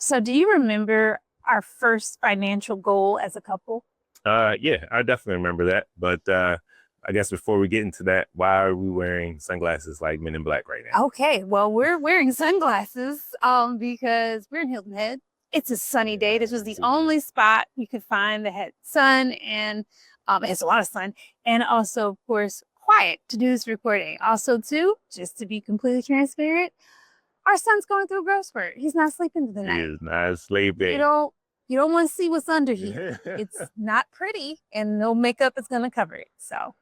So do you remember our first financial goal as a couple? Yeah, I definitely remember that. But I guess before we get into that, why are we wearing sunglasses like Men in Black right now? Okay, well, we're wearing sunglasses because we're in Hilton Head. It's a sunny day. Yeah, This was the super. only spot you could find that had sun and it has a lot of sun and also, of course, quiet to do this recording. Also, too, just to be completely transparent, our son's going through growth spurt. He's not sleeping He tonight. is not You sleeping. don't you don't want to see what's under here. It's not pretty and no makeup is gonna cover it. So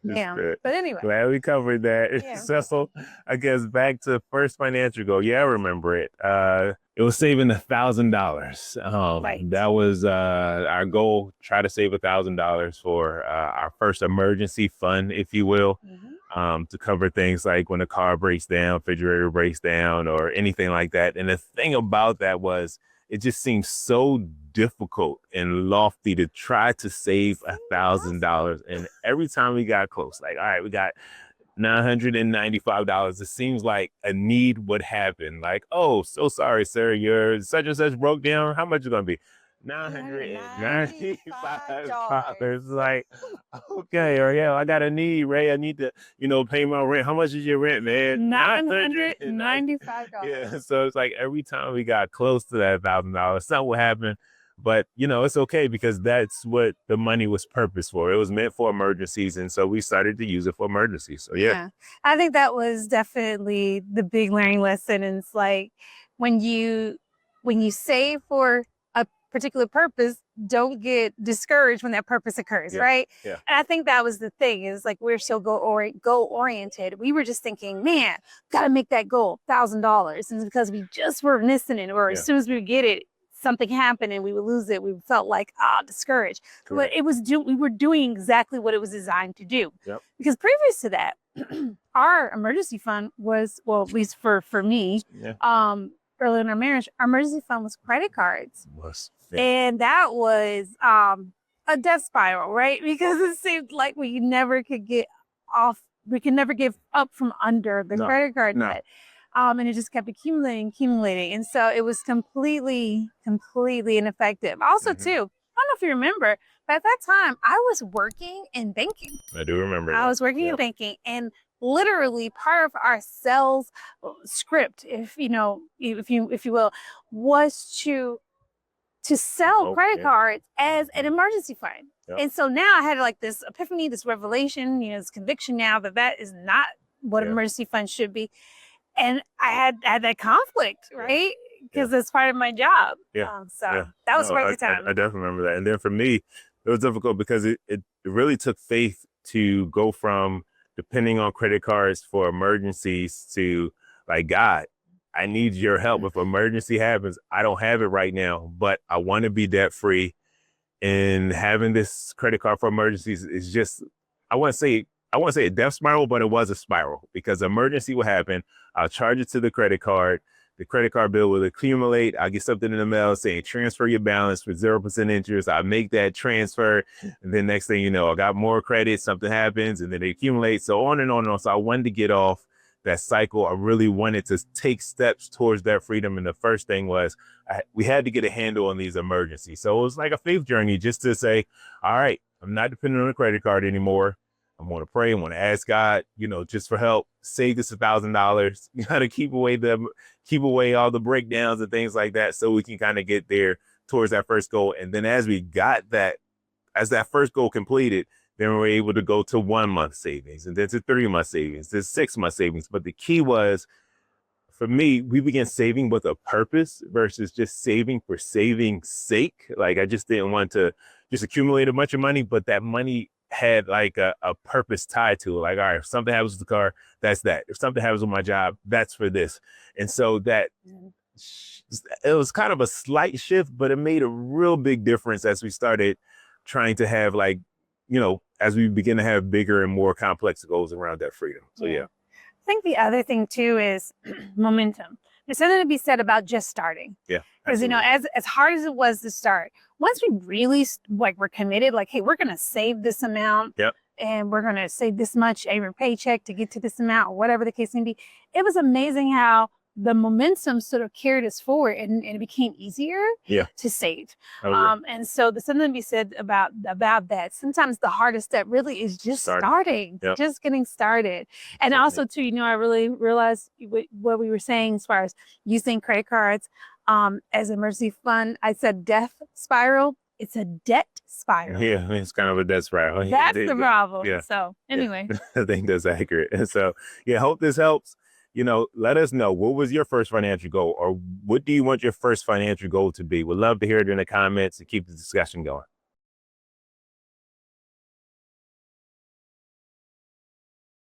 yeah. Understood. But anyway, Glad we covered that. yeah. So I guess back to first financial goal. Yeah, I remember it. It was saving $1,000. Right. That was our goal. Try to save $1,000 for our first emergency fund, if you will, Mhm. to cover things like when a car breaks down, refrigerator breaks down, or anything like that. And the thing about that was it just seems so difficult and lofty to try to save $1,000. And every time we got close, like, all right, we got $995. It seems like a need would happen. Like, oh, so sorry, sir, your such and such broke down. How much is it gonna be? $995. $995. Like, okay, or yeah, I got a need, Ray. I need to, pay my rent. How much is your rent, man? $995. Yeah. So it's like every time we got close to that $1,000, something would happen. But it's okay because that's what the money was purposed for. It was meant for emergencies, and so we started to use it for emergencies. So yeah, Yeah. I think that was definitely the big learning lesson. And it's like when you save for a particular purpose, don't get discouraged when that purpose occurs, yeah, right? yeah, And I think that was the thing is like we're so goal oriented. We were just thinking, man, gotta make that goal, $1,000. And it's because we just were missing it, or as yeah. soon as we get it, something happened and we would lose it. We felt like discouraged. But Correct. we were doing exactly what it was designed to do. Yep. Because previous to that, our emergency fund was, well, at least for me, Yeah. early in our marriage, our emergency fund was credit cards. Was. Yeah. And that was a death spiral, right? Because it seemed like we never could get off, we could never give up from under the credit card debt. And it just kept accumulating. And so it was completely ineffective. Also, too, I don't know if you remember, but at that time I was working in banking. I do remember that. I was working in banking, and literally part of our sales script, if you will, was to sell credit cards as an emergency fund. Yep. And so now I had like this epiphany, this revelation, this conviction now that is not what an emergency fund should be. And I had that conflict, right? Because it's part of my job. Yeah. That was right the time. I definitely remember that. And then for me, it was difficult because it really took faith to go from depending on credit cards for emergencies to like, God, I need your help. If emergency happens, I don't have it right now, but I want to be debt free. And having this credit card for emergencies is just, I want to say a death spiral, but it was a spiral because emergency will happen. I'll charge it to the credit card. The credit card bill will accumulate. I'll get something in the mail saying transfer your balance for 0% interest. I make that transfer. And then next thing you know, I got more credit, something happens, and then they accumulate. So on and on and on. So I wanted to get off that cycle. I really wanted to take steps towards that freedom. And the first thing was we had to get a handle on these emergencies. So it was like a faith journey just to say, all right, I'm not dependent on a credit card anymore. I'm going to pray. I'm going to ask God, just for help. Save this $1,000. You got to keep away all the breakdowns and things like that, so we can kind of get there towards that first goal. And then as that first goal completed, then we were able to go to 1 month savings, and then to 3 month savings, to 6 month savings. But the key was, for me, we began saving with a purpose versus just saving for saving's sake. Like I just didn't want to just accumulate a bunch of money, but that money had like a purpose tied to it. Like, all right, if something happens with the car, that's that. If something happens with my job, that's for this. And so that it was kind of a slight shift, but it made a real big difference as we started trying to have as we begin to have bigger and more complex goals around that freedom. So yeah. I think the other thing too is momentum. There's something to be said about just starting. Yeah. Because, as hard as it was to start, once we really we're committed, like, hey, we're going to save this amount. Yep. And we're going to save this much every paycheck to get to this amount, or whatever the case may be. It was amazing how the momentum sort of carried us forward, and it became easier to save. And so there's something to be said about that. Sometimes the hardest step really is just starting, just getting started. And also too, you know, I really realized what we were saying as far as using credit cards as emergency fund. I said death spiral. It's a debt spiral. Yeah, it's kind of a debt spiral. That's the problem. Yeah. So anyway. I think that's accurate. And so, yeah, hope this helps. You know, let us know, what was your first financial goal, or what do you want your first financial goal to be? We'd love to hear it in the comments and keep the discussion going.